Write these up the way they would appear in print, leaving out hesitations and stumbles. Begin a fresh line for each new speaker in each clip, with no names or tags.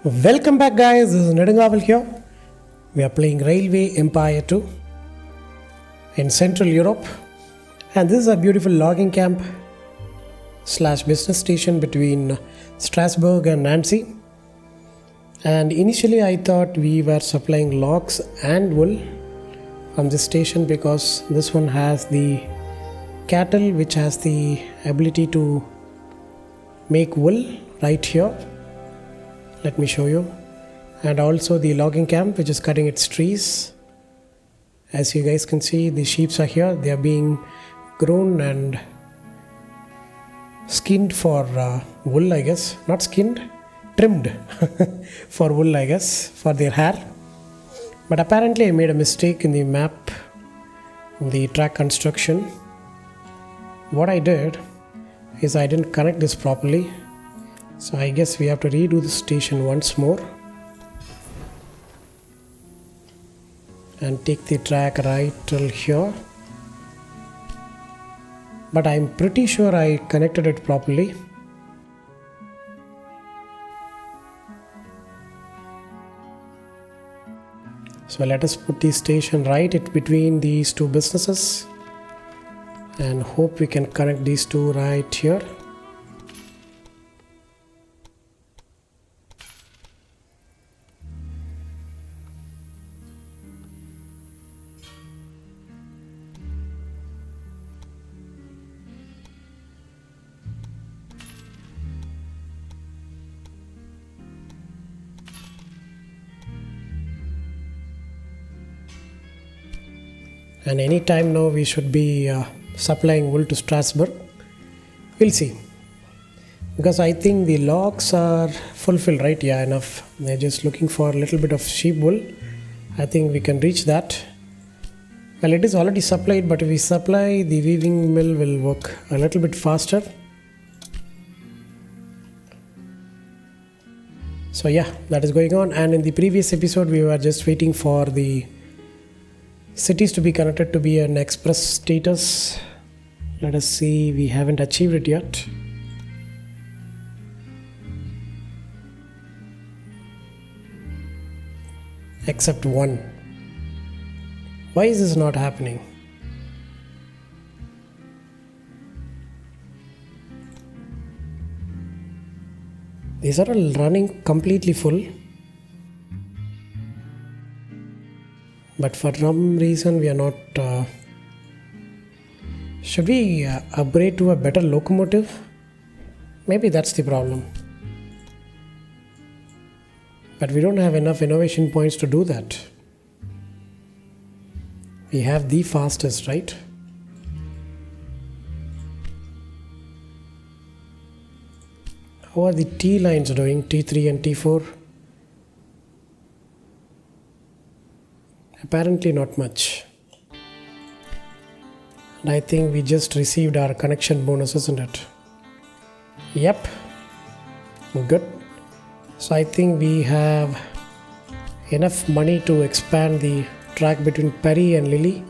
Welcome back, guys. This is Nedangaval here. We are playing Railway Empire 2 in Central Europe, and this is a beautiful logging camp / business station between Strasbourg and Nancy. And initially I thought we were supplying logs and wool from this station because this one has the cattle which has the ability to make wool right here. Let me show you. And also the logging camp which is cutting its trees. As you guys can see, the sheep are here. They are being grown and skinned for wool, I guess. Not skinned, trimmed for wool, I guess, for their hair. But apparently I made a mistake in the map, in the track construction. What I did is I didn't connect this properly. So I guess we have to redo the station once more and take the track right till here. But I'm pretty sure I connected it properly. So let us put the station right between these two businesses and hope we can connect these two right here. And any time now we should be supplying wool to Strasbourg. We'll see. Because I think the logs are fulfilled, right? Yeah, enough. They're just looking for a little bit of sheep wool. I think we can reach that. Well, it is already supplied, but if we supply, the weaving mill will work a little bit faster. So yeah, that is going on. And in the previous episode, we were just waiting for the cities to be connected to be an express status. Let us see, we haven't achieved it yet. Except one. Why is this not happening? These are all running completely full. But for some reason we are not. Should we upgrade to a better locomotive? Maybe that's the problem. But we don't have enough innovation points to do that. We have the fastest, right? How are the T lines doing? T3 and T4? Apparently not much. And I think we just received our connection bonus, isn't it? Yep. Good. So I think we have enough money to expand the track between Perry and Lily.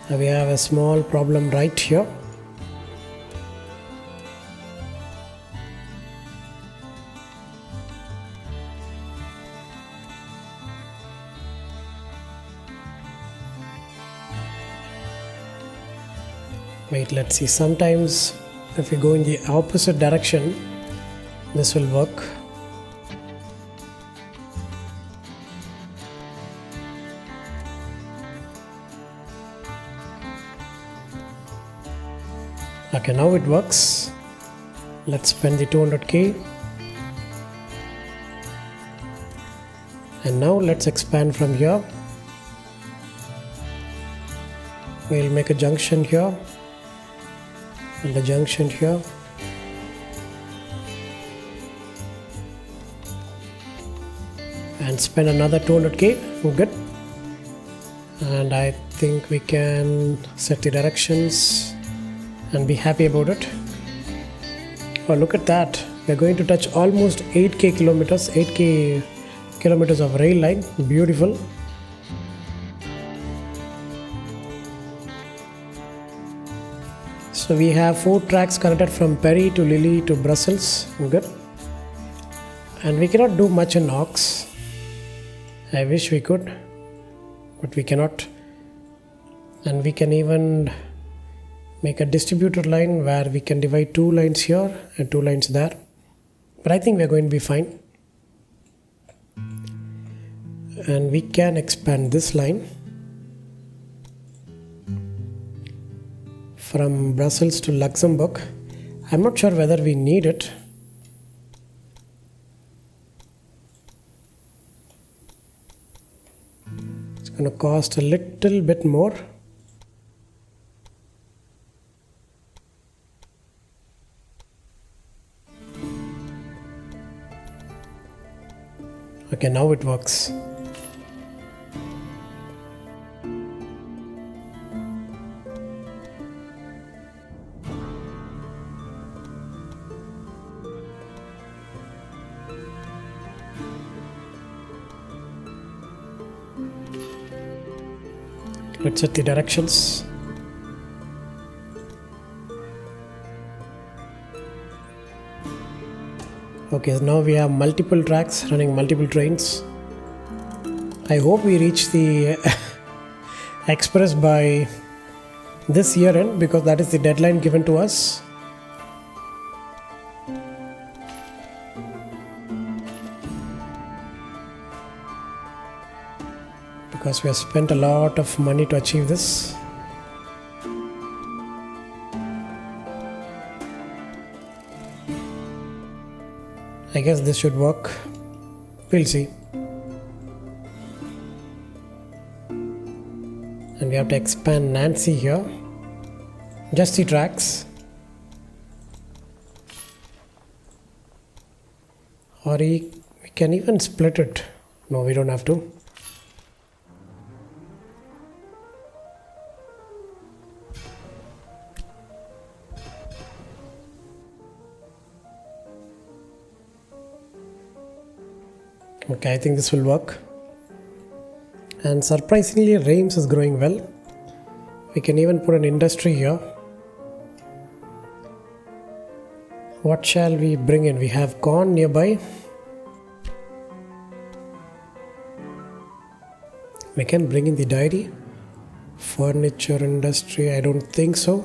We have a small problem right here. Wait, let's see. Sometimes if we go in the opposite direction, this will work. Okay, now it works. Let's spend the 200k. And now let's expand from here. We'll make a junction here. And a junction here. And spend another 200k. Good. And I think we can set the directions and be happy about it. Oh, look at that. We're going to touch almost 8k kilometers of rail line. Beautiful. So we have 4 tracks connected from Perry to Lille to Brussels. Good. And we cannot do much in Ox. I wish we could, but we cannot. And we can even make a distributor line where we can divide 2 lines here and 2 lines there. But I think we're going to be fine. And we can expand this line from Brussels to Luxembourg. I'm not sure whether we need it. It's going to cost a little bit more. Okay, now it works. Let's set the directions. Okay, so now we have multiple tracks running multiple trains. I hope we reach the express by this year end, because that is the deadline given to us. Because we have spent a lot of money to achieve this. I guess this should work. We'll see. And we have to expand Nancy here. Just the tracks. Or we can even split it. No, we don't have to. Okay, I think this will work. And surprisingly, Reims is growing well. We can even put an industry here. What shall we bring in? We have corn nearby. We can bring in the dairy. Furniture industry, I don't think so.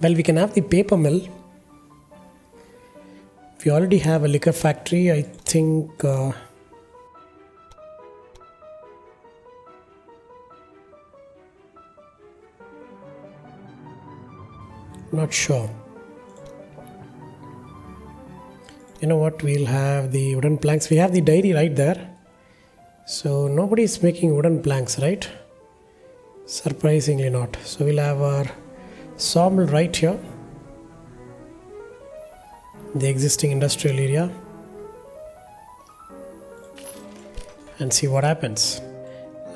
Well, we can have the paper mill. We already have a liquor factory, I think. Not sure. You know what? We'll have the wooden planks. We have the dairy right there. So nobody is making wooden planks, right? Surprisingly not. So we'll have our sawmill right here. The existing industrial area, and see what happens.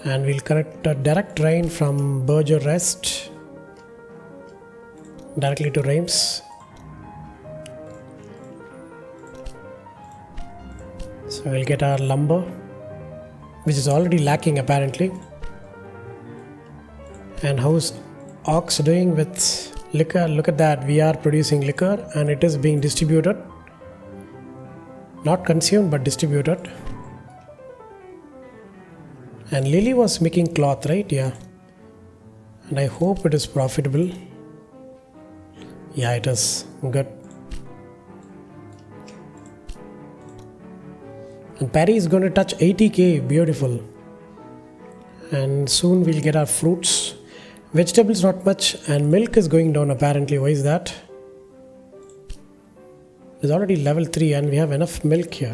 And we'll connect a direct train from Berger Rest directly to Reims. So we'll get our lumber, which is already lacking apparently. And how's Ox doing with liquor? Look at that, we are producing liquor and it is being distributed. Not consumed but distributed. And Lily was making cloth, right? Yeah. And I hope it is profitable. Yeah, it is. Good. And Perry is going to touch 80k. Beautiful. And soon we'll get our fruits. Vegetables not much, and milk is going down apparently. Why is that? It's already level 3 and we have enough milk here.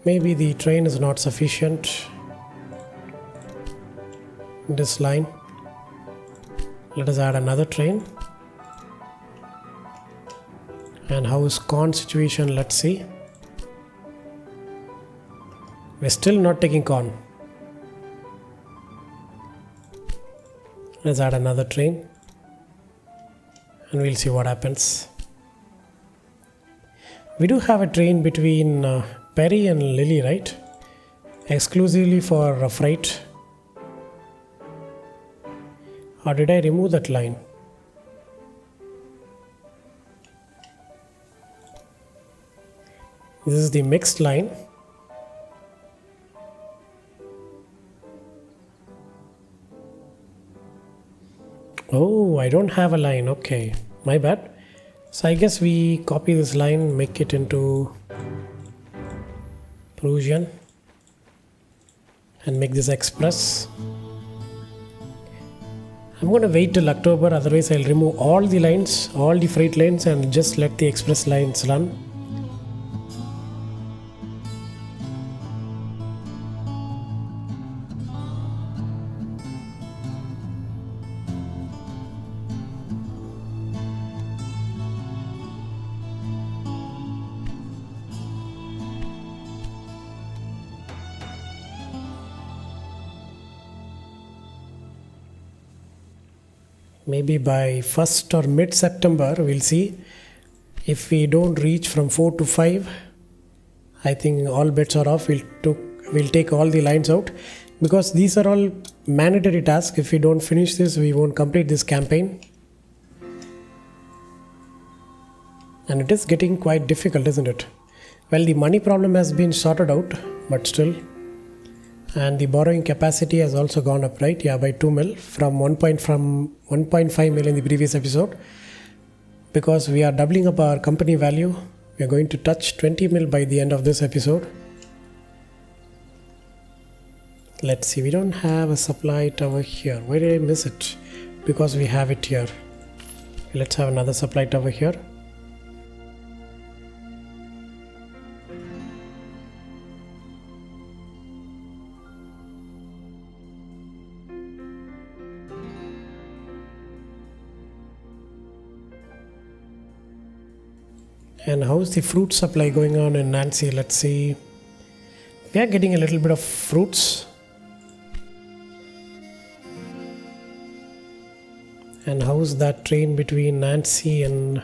Maybe the train is not sufficient. This line. Let us add another train. And how is corn situation? Let's see. We're still not taking corn. Let's add another train and we'll see what happens. We do have a train between Perry and Lily, right? Exclusively for freight. Or did I remove that line? This is the mixed line. Oh, I don't have a line. Okay, my bad. So I guess we copy this line, make it into Prussian, and make this express. I'm going to wait till October, otherwise I'll remove all the lines, all the freight lines, and just let the express lines run. Maybe by 1st or mid September, we'll see. If we don't reach from 4 to 5, I think all bets are off. We'll take all the lines out, because these are all mandatory tasks. If we don't finish this, we won't complete this campaign. And it is getting quite difficult, isn't it? Well, the money problem has been sorted out, but still. And the borrowing capacity has also gone up, right? Yeah, by 2 mil from 1.5 mil in the previous episode. Because we are doubling up our company value, we are going to touch 20 mil by the end of this episode. Let's see, we don't have a supply tower here. Why did I miss it? Because we have it here. Let's have another supply tower here. And how's the fruit supply going on in Nancy? Let's see. We are getting a little bit of fruits. And how's that train between Nancy and...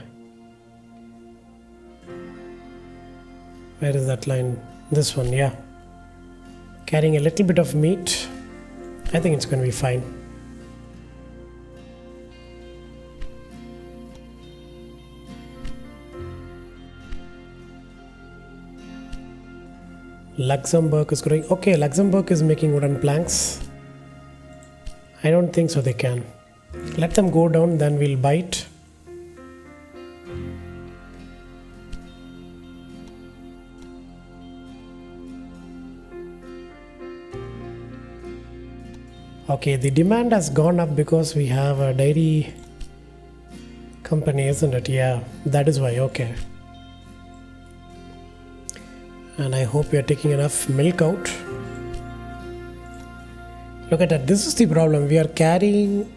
Where is that line? This one, yeah. Carrying a little bit of meat. I think it's going to be fine. Luxembourg is growing. Okay, Luxembourg is making wooden planks. I don't think so they can. Let them go down, then we'll buy it. Okay, the demand has gone up because we have a dairy company, isn't it? Yeah, that is why. Okay. And I hope we are taking enough milk out. Look at that. This is the problem. We are carrying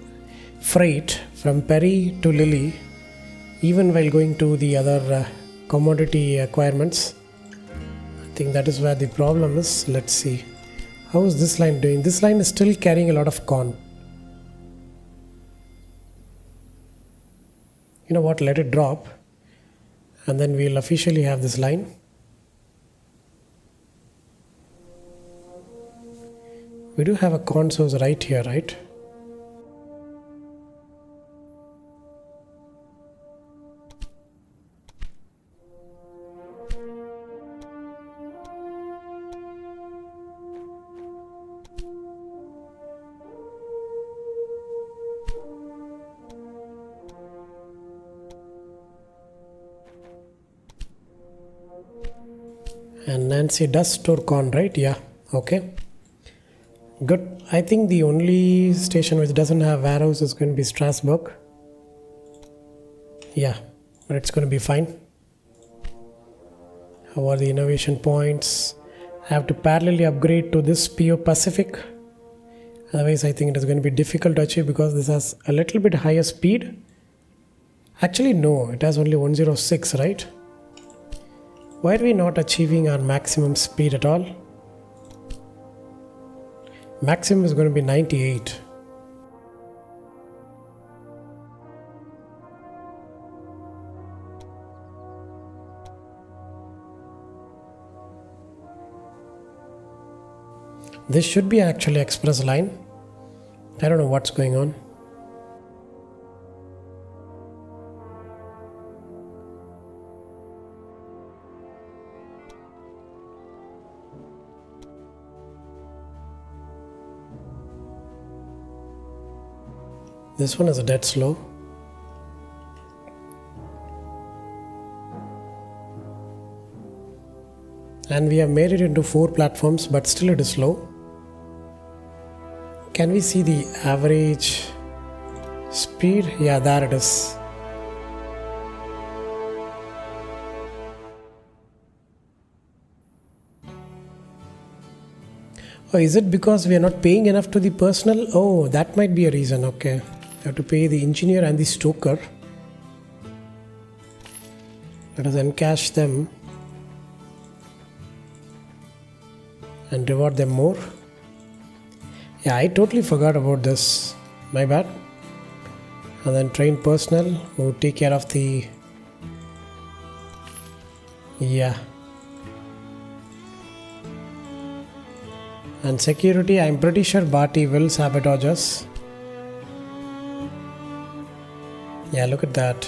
freight from Perry to Lily, even while going to the other commodity acquirements. I think that is where the problem is. Let's see. How is this line doing? This line is still carrying a lot of corn. You know what? Let it drop. And then we'll officially have this line. We do have a corn source right here, right? And Nancy does store corn, right? Yeah, okay. Good. I think the only station which doesn't have warehouse is going to be Strasbourg. Yeah, but it's going to be fine. How are the innovation points? I have to parallelly upgrade to this PO Pacific. Otherwise, I think it is going to be difficult to achieve because this has a little bit higher speed. Actually, no, it has only 106, right? Why are we not achieving our maximum speed at all? Maximum is going to be 98. This should be actually express line. I don't know what's going on. This one is a dead slow. And we have made it into 4 platforms, but still it is slow. Can we see the average speed? Yeah, there it is. Oh, is it because we are not paying enough to the personnel? Oh, that might be a reason. Okay. We have to pay the engineer and the stoker. Let us encash them and reward them more. Yeah, I totally forgot about this. My bad. And then train personnel who take care of the... Yeah. And security, I'm pretty sure Barty will sabotage us. Yeah, look at that.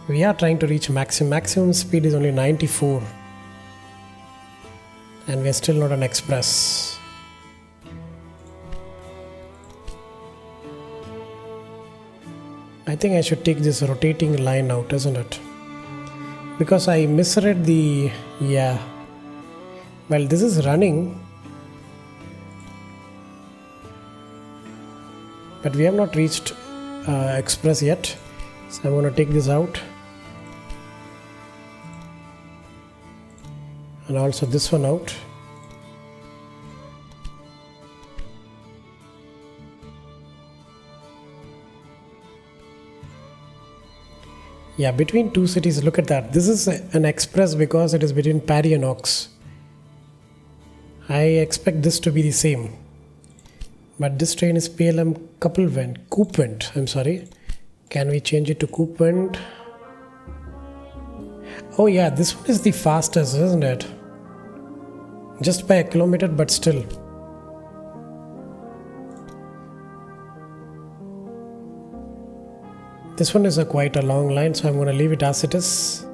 We are trying to reach maximum speed is only 94. And we are still not an express. I think I should take this rotating line out, isn't it? Because I misread the... Yeah. Well, this is running. But we have not reached express yet. So I'm going to take this out. And also this one out. Yeah, between 2 cities, look at that. This is an express because it is between Paris and Ox. I expect this to be the same. But this train is PLM coupe vent. I'm sorry. Can we change it to coupe vent? Oh yeah, this one is the fastest, isn't it? Just by a kilometer, but still. This one is quite a long line, so I'm going to leave it as it is.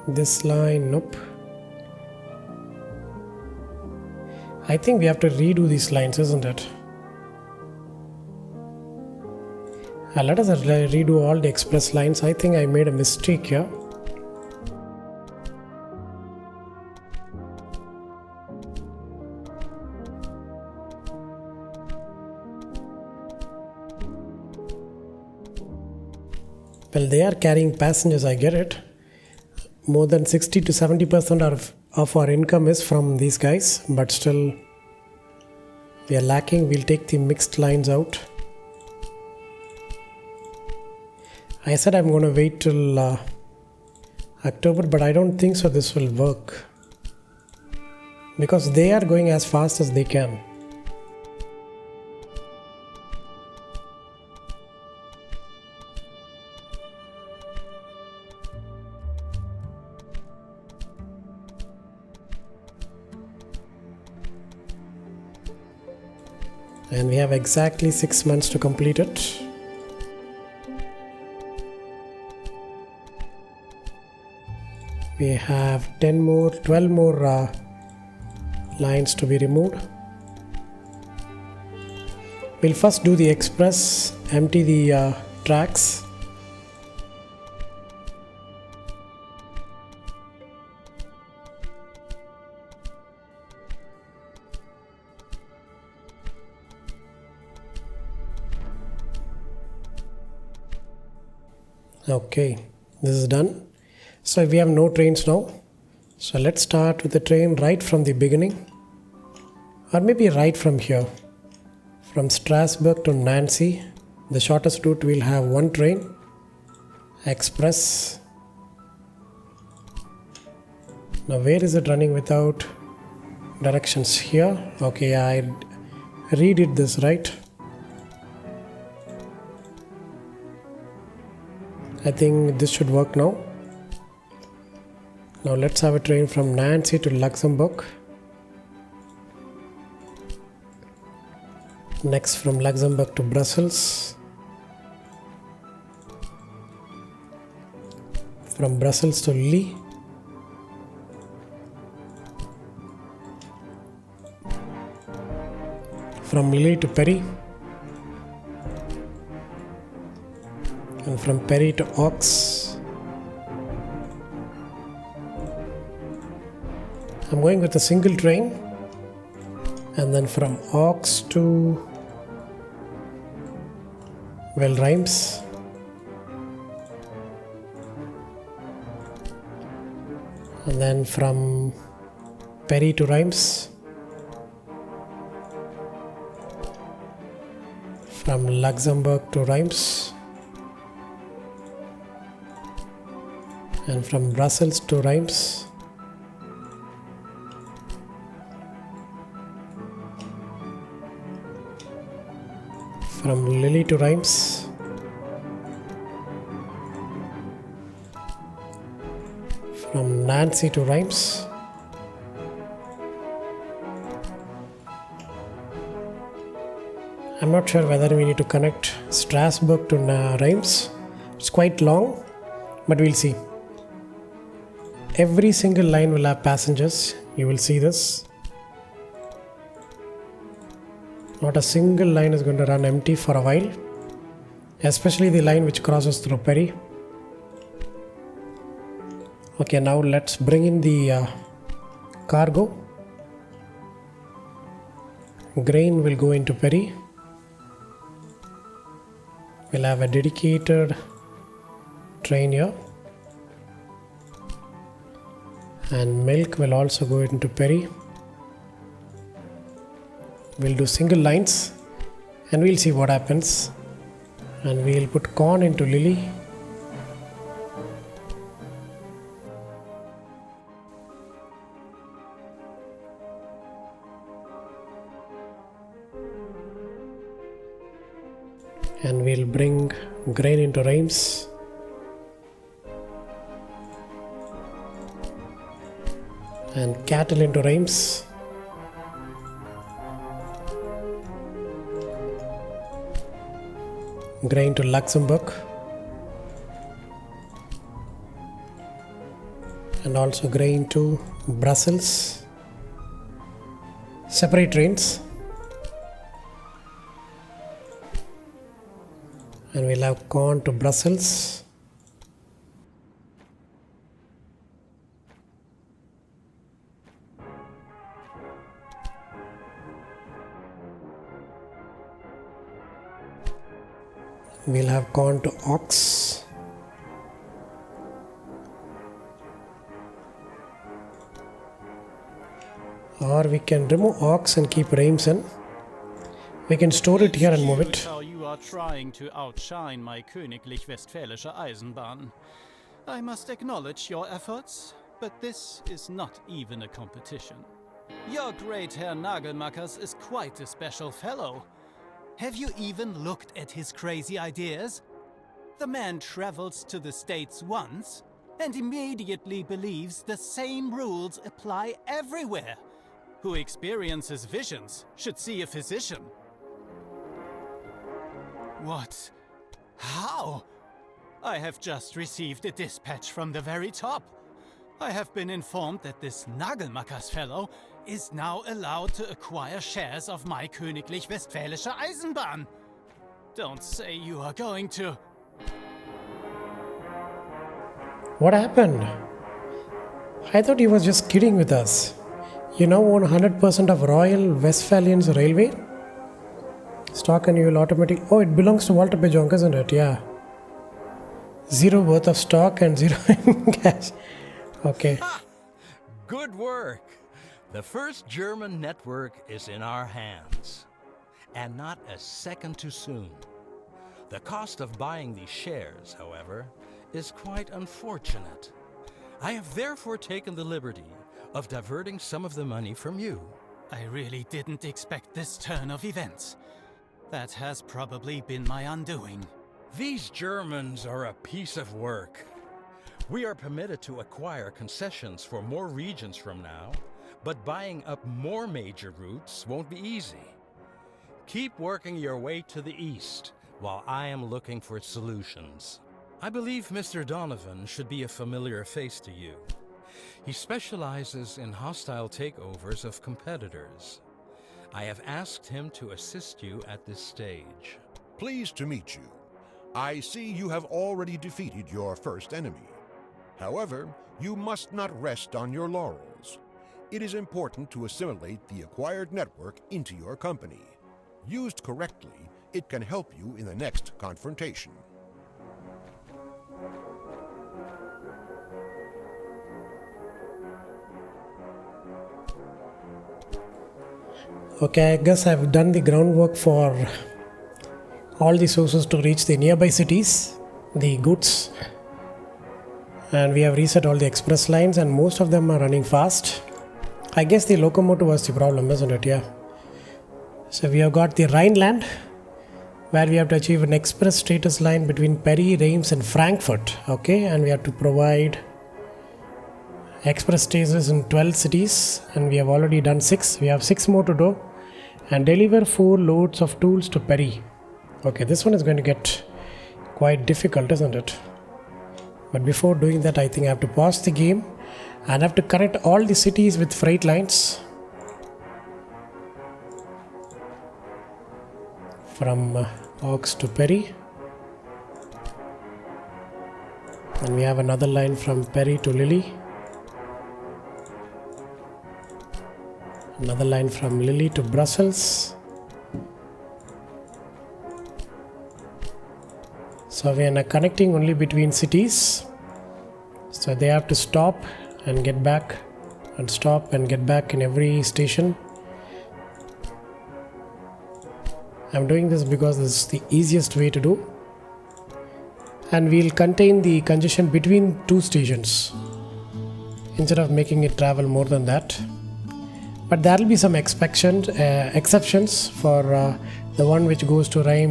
This line, nope. I think we have to redo these lines, isn't it? Let us redo all the express lines. I think I made a mistake here. Well, they are carrying passengers, I get it. More than 60 to 70% of our income is from these guys, but still we are lacking. We'll take the mixed lines out. I said I'm going to wait till October, but I don't think so this will work. Because they are going as fast as they can. And we have exactly 6 months to complete it. We have 12 more lines to be removed. We'll first do the express, empty the tracks. Okay, this is done. So we have no trains now. So let's start with the train right from the beginning. Or maybe right from here. From Strasbourg to Nancy. The shortest route will have one train. Express. Now where is it running without directions? Here. Okay, I redid this, right? I think this should work now. Now let's have a train from Nancy to Luxembourg. Next from Luxembourg to Brussels. from Brussels to Lille, from Lille to Perry, and from Perry to Ox. I'm going with a single train, and then from Ox to Reims, and then from Perry to Reims, from Luxembourg to Reims, and from Brussels to Reims, from Lille to Reims, from Nancy to Reims, I'm not sure whether we need to connect Strasbourg to Reims. It's quite long, but we'll see. Every single line will have passengers. You will see this. Not a single line is going to run empty for a while, especially the line which crosses through Perry. Okay, now let's bring in the cargo. Grain will go into Perry. We'll have a dedicated train here, and milk will also go into Perry. We'll do single lines and we'll see what happens. And we'll put corn into Lille. And we'll bring grain into Reims. And cattle into Reims. Grain to Luxembourg. And also grain to Brussels. Separate trains. And we'll have corn to Brussels. We'll have corn to Ox. Or we can remove Ox and keep Reims in. We can store it here and move it.
You are trying to outshine my Königlich Westfälische Eisenbahn. I must acknowledge your efforts, but this is not even a competition. Your great Herr Nagelmackers is quite a special fellow. Have you even looked at his crazy ideas? The man travels to the States once and immediately believes the same rules apply everywhere. Who experiences visions should see a physician. What? How? I have just received a dispatch from the very top. I have been informed that this Nagelmackers fellow is now allowed to acquire shares of my Königlich Westfälische Eisenbahn. Don't say you are going to...
What happened? I thought he was just kidding with us. You now own 100% of Royal Westphalian's Railway? Stock and you will automatically... Oh, it belongs to Walter Bejonk, isn't it? Yeah. 0 worth of stock and 0 in cash. Okay.
Good work. The first German network is in our hands. And not a second too soon. The cost of buying these shares, however, is quite unfortunate. I have therefore taken the liberty of diverting some of the money from you.
I really didn't expect this turn of events. That has probably been my undoing.
These Germans are a piece of work. We are permitted to acquire concessions for more regions from now, but buying up more major routes won't be easy. Keep working your way to the east while I am looking for solutions. I believe Mr. Donovan should be a familiar face to you. He specializes in hostile takeovers of competitors. I have asked him to assist you at this stage.
Pleased to meet you. I see you have already defeated your first enemy. However, you must not rest on your laurels. It is important to assimilate the acquired network into your company. Used correctly, it can help you in the next confrontation.
Okay, I guess I've done the groundwork for all the sources to reach the nearby cities, the goods, and we have reset all the express lines and most of them are running fast. I guess the locomotive was the problem, isn't it? Yeah. So we have got the Rhineland, where we have to achieve an express status line between Paris, Reims and Frankfurt. Okay, and we have to provide express status in 12 cities and we have already done 6. We have 6 more to do and deliver 4 loads of tools to Paris. Okay, this one is going to get quite difficult, isn't it? But before doing that, I think I have to pause the game and have to connect all the cities with freight lines fromAux to Paris. And we have another line from Paris to Lille. Another line from Lille to Brussels. So we are connecting only between cities. So they have to stop and get back and stop and get back in every station. I'm doing this because this is the easiest way to do. And we'll contain the congestion between 2 stations instead of making it travel more than that. But there will be some exceptions for the one which goes to Rhine,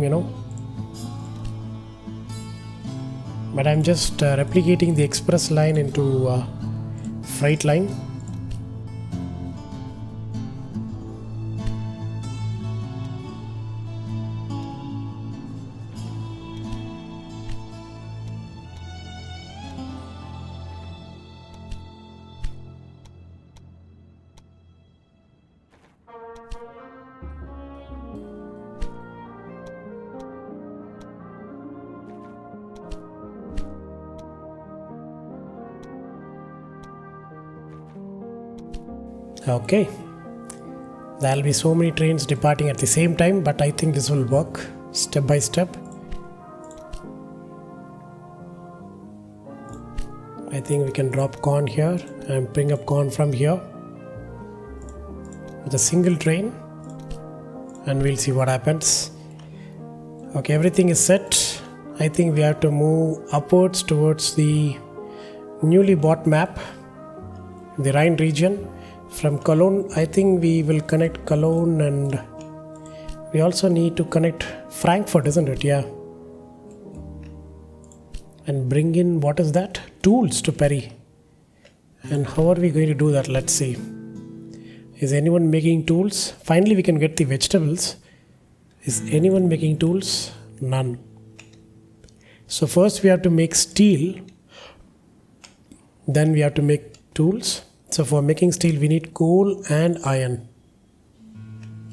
But I'm just replicating the express line into freight line. Okay, there will be so many trains departing at the same time, but I think this will work step by step. I think we can drop corn here and bring up corn from here with a single train and we'll see what happens. Okay, everything is set. I think we have to move upwards towards the newly bought map, the Rhine region. From Cologne, I think we will connect Cologne and we also need to connect Frankfurt, isn't it? Yeah. And bring in, what is that? Tools to Paris. And how are we going to do that? Let's see. Is anyone making tools? Finally, we can get the vegetables. Is anyone making tools? None. So first we have to make steel. Then we have to make tools. So for making steel, we need coal and iron.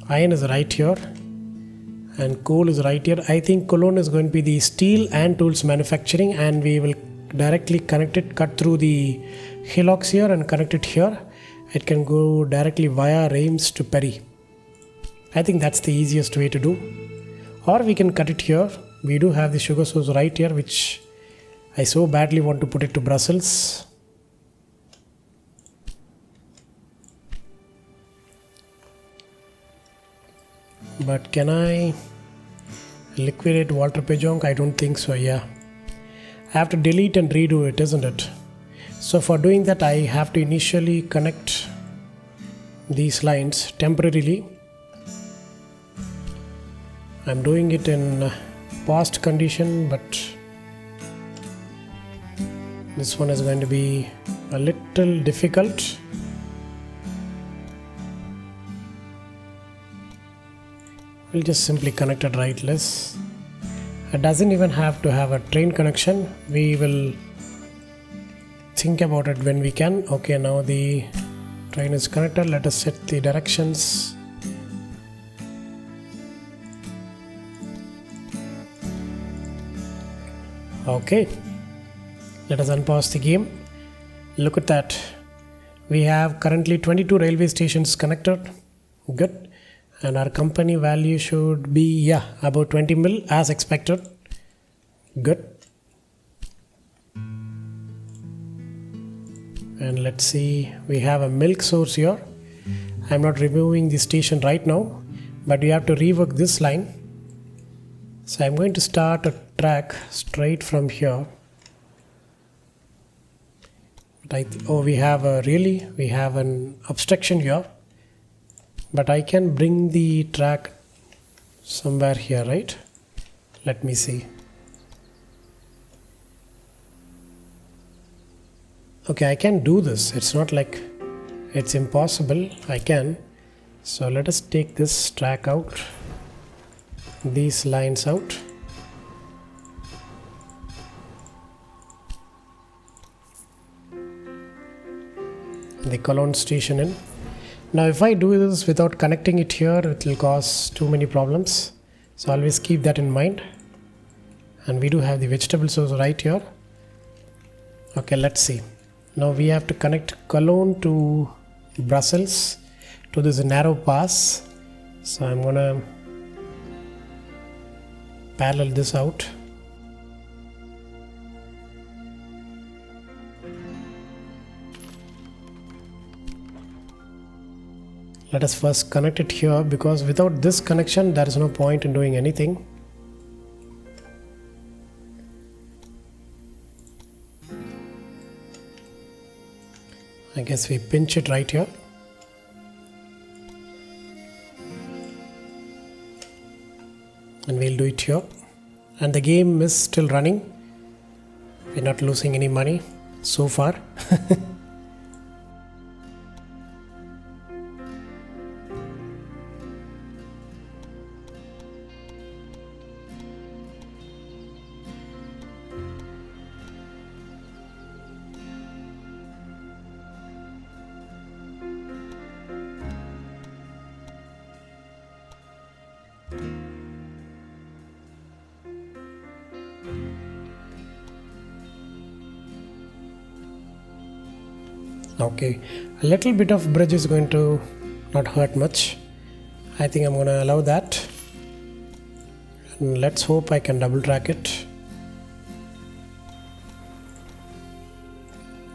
Iron is right here and coal is right here. I think Cologne is going to be the steel and tools manufacturing, and we will directly connect it, cut through the hillocks here and connect it here. It can go directly via Reims to Paris. I think that's the easiest way to do. Or we can cut it here. We do have the sugar source right here, which I so badly want to put it to Brussels. But can I liquidate Walter Pejonk? I don't think so, yeah. I have to delete and redo it, isn't it? So for doing that, I have to initially connect these lines temporarily. I'm doing it in past condition, but this one is going to be a little difficult. We'll just simply connect it rightless It doesn't even have to have a train connection. We will think about it when we can. Okay, now the train is connected. Let us set the directions. Okay, let us unpause the game. Look at that. We have currently 22 railway stations connected. Good. And our company value should be, about 20 mil as expected. Good. And let's see, we have a milk source here. I'm not removing the station right now, but we have to rework this line. So I'm going to start a track straight from here. We have an obstruction here, but I can bring the track somewhere here, right? Let me see. Okay, I can do this. It's not like it's impossible. I can. So let us take this track out, these lines out. The Cologne station in. Now if I do this without connecting it here, it will cause too many problems. So always keep that in mind. And we do have the vegetable source right here. Okay, let's see. Now we have to connect Cologne to Brussels to this narrow pass. So I'm gonna parallel this out. Let us first connect it here, because without this connection there is no point in doing anything. I guess we pinch it right here. And we'll do it here. And the game is still running. We're not losing any money so far. Okay, a little bit of bridge is going to not hurt much. I think I'm going to allow that. And let's hope I can double track it.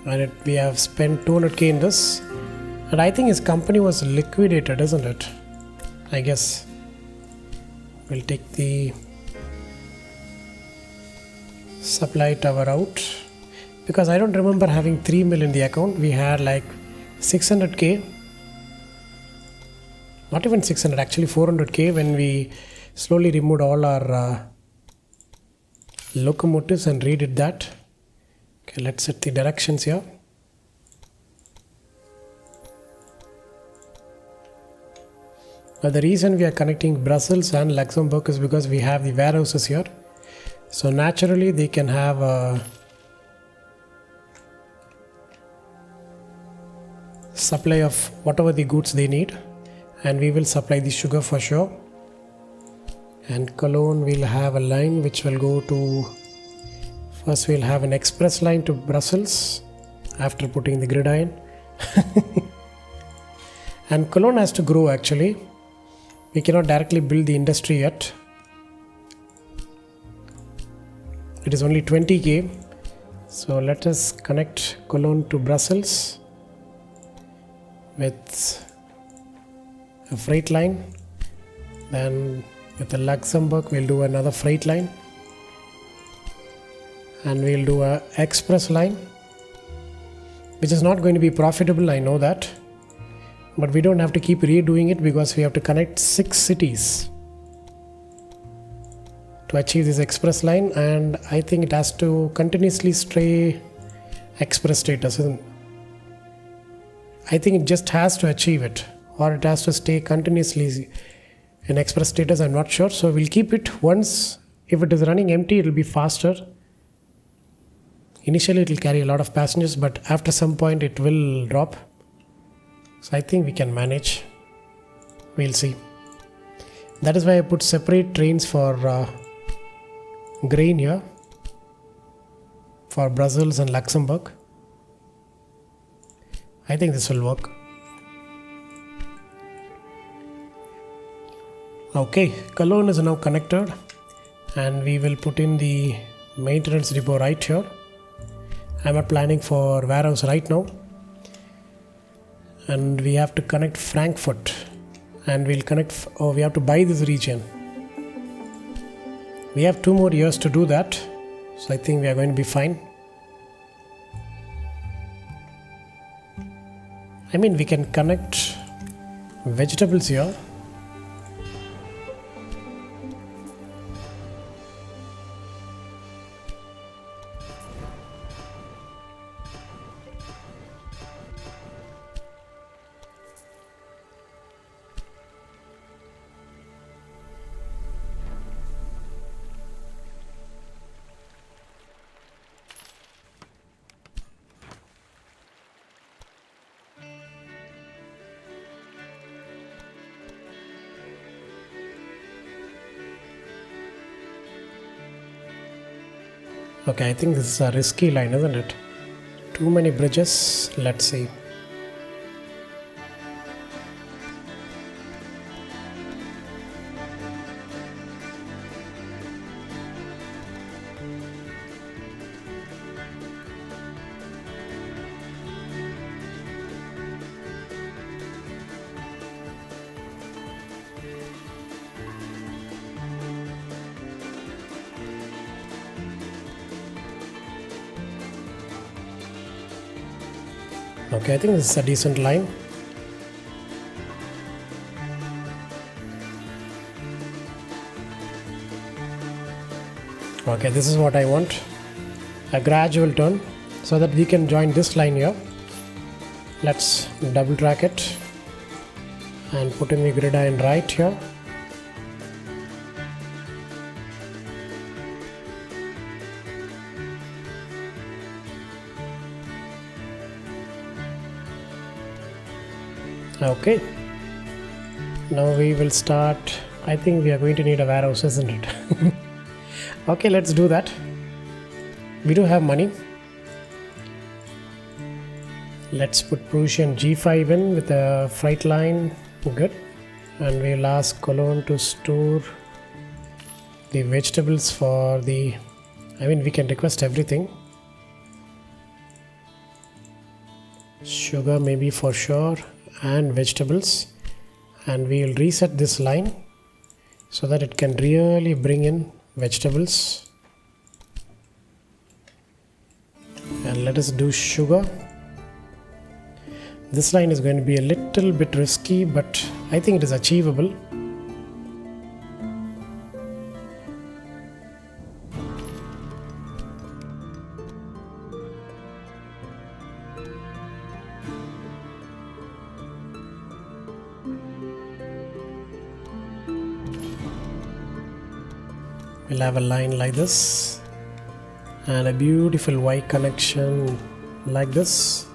And we have spent 200k in this. And I think his company was liquidated, isn't it? I guess. We'll take the supply tower out. Because I don't remember having 3 mil in the account. We had like 600k. Not even 600, actually 400k when we slowly removed all our locomotives and redid that. Okay, let's set the directions here. Now the reason we are connecting Brussels and Luxembourg is because we have the warehouses here. So naturally they can have a supply of whatever the goods they need, and we will supply the sugar for sure. And Cologne will have a line which will go to, first we'll have an express line to Brussels after putting the gridiron. And Cologne has to grow actually. We cannot directly build the industry yet. It is only 20k. So let us connect Cologne to Brussels with a freight line. Then with the Luxembourg we'll do another freight line, and we'll do a express line, which is not going to be profitable, I know that, but we don't have to keep redoing it because we have to connect 6 cities to achieve this express line. And I think it has to continuously stay express status, isn't it? I think it just has to achieve it, or it has to stay continuously in express status. I'm not sure. So we'll keep it. Once If it is running empty, it will be faster. Initially it will carry a lot of passengers, but after some point it will drop. So I think we can manage. We'll see. That is why I put separate trains for grain here, for Brussels and Luxembourg. I think this will work. Okay, Cologne is now connected, and we will put in the maintenance depot right here. I'm not planning for warehouse right now, and we have to connect Frankfurt, and we'll connect, we have to buy this region. We have 2 more years to do that, so I think we are going to be fine. I mean, we can connect vegetables here. Okay, I think this is a risky line, isn't it? Too many bridges. Let's see. Okay, I think this is a decent line. Okay, this is what I want. A gradual turn so that we can join this line here. Let's double track it and put in the gridiron right here. Okay, now we will start. I think we are going to need a warehouse, isn't it? Okay, let's do that. We do have money. Let's put Prussian G5 in with a freight line. Good. And we'll ask Cologne to store the vegetables for the, I mean, we can request everything. Sugar maybe for sure, and vegetables. And we'll reset this line so that it can really bring in vegetables. And let us do sugar. This line is going to be a little bit risky, but I think it is achievable. We'll have a line like this and a beautiful Y connection like this.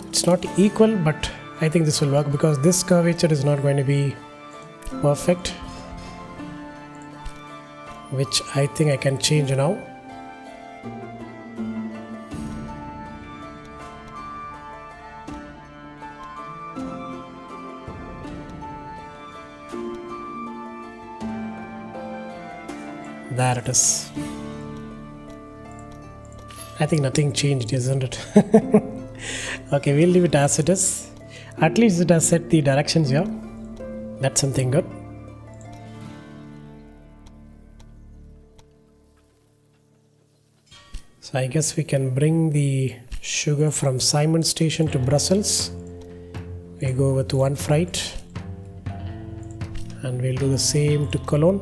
It's not equal, but I think this will work because this curvature is not going to be perfect, which I think I can change now. There it is. I think nothing changed, isn't it? Okay, we'll leave it as it is. At least it has set the directions here. That's something good. So I guess we can bring the sugar from Simon Station to Brussels. We go with one freight. And we'll do the same to Cologne.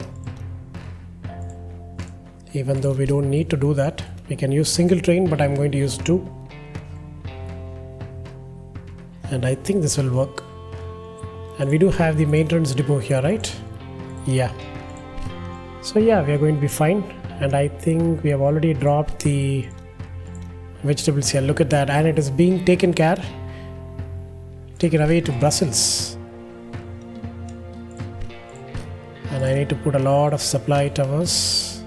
Even though we don't need to do that. We can use single train, but I'm going to use 2. And I think this will work. And we do have the maintenance depot here, right? Yeah. So yeah, we are going to be fine. And I think we have already dropped the vegetables here. Look at that. And it is being taken away to Brussels. And I need to put a lot of supply towers.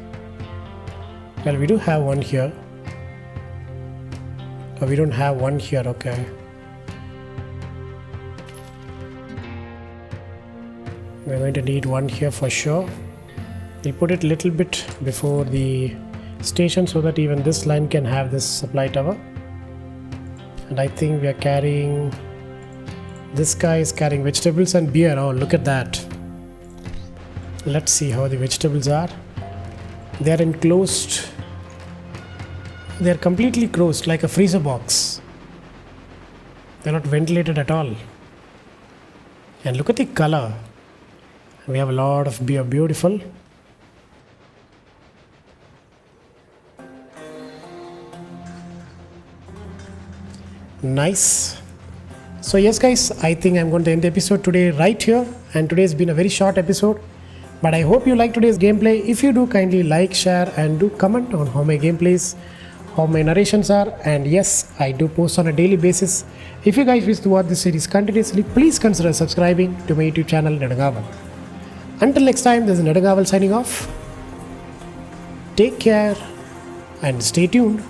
Well, we do have one here. Oh, we don't have one here, okay. We're going to need one here for sure. We'll put it a little bit before the station so that even this line can have this supply tower. And I think we are carrying, this guy is carrying vegetables and beer. Oh, look at that. Let's see how the vegetables are. They are enclosed. They are completely closed like a freezer box. They are not ventilated at all. And look at the color. We have a lot of beer. Beautiful. Nice. So yes guys, I think I'm going to end the episode today right here, and today has been a very short episode, but I hope you like today's gameplay. If you do, kindly like, share and do comment on how my gameplays, how my narrations are, and yes, I do post on a daily basis. If you guys wish to watch this series continuously, please consider subscribing to my YouTube channel Nedangaval. Until next time, this is Nedangaval signing off. Take care and stay tuned.